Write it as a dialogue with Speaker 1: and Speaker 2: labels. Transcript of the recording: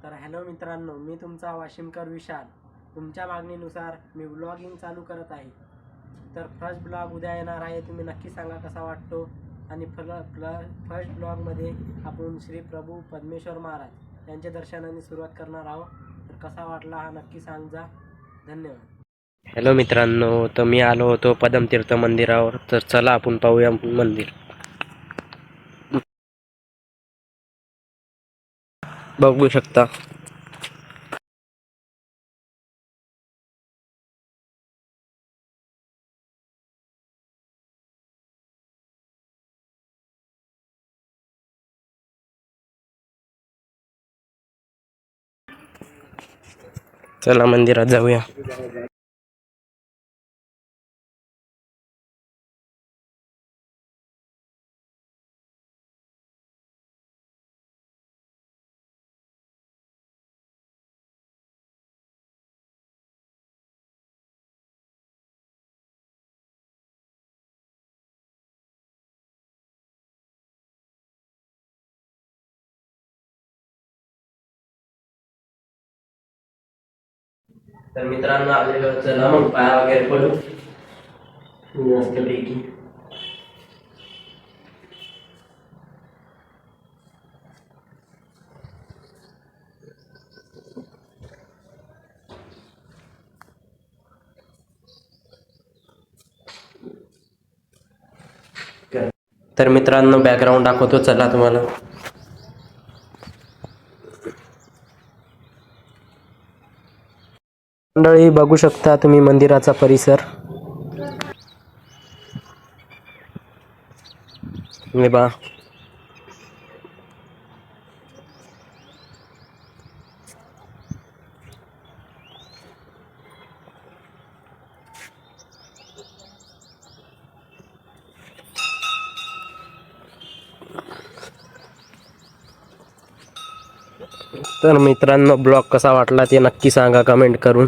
Speaker 1: तर हॅलो मित्रांनो, मी तुमचा वाशिमकर विशाल. तुमच्या मागणीनुसार मी व्लॉगिंग चालू करत आहे. तर फर्स्ट ब्लॉग उद्या येणार आहे. तुम्ही नक्की सांगा कसा वाटतो. आणि फर्स्ट ब्लॉगमध्ये आपण श्री प्रभू पद्मेश्वर महाराज यांच्या दर्शनाने सुरुवात करणार आहोत. तर कसा वाटला हा नक्की सांगा. धन्यवाद. हॅलो मित्रांनो, तर मी आलो होतो पदमतीर्थ मंदिरावर. तर चला आपण पाहूया मंदिर. बघू शकता. चला मंदिरात जाऊया. तर मित्रांनो आलेलो, चला मग पाया वगैरे पडू मस्तपैकी. तर मित्रांनो बॅकग्राऊंड दाखवतो चला तुम्हाला. मंडळी बघू शकता तुम्ही मंदिराचा परिसर. हे बा. तर मित्रांनो ब्लॉग कसा वाटला ते नक्की सांगा कमेंट करून.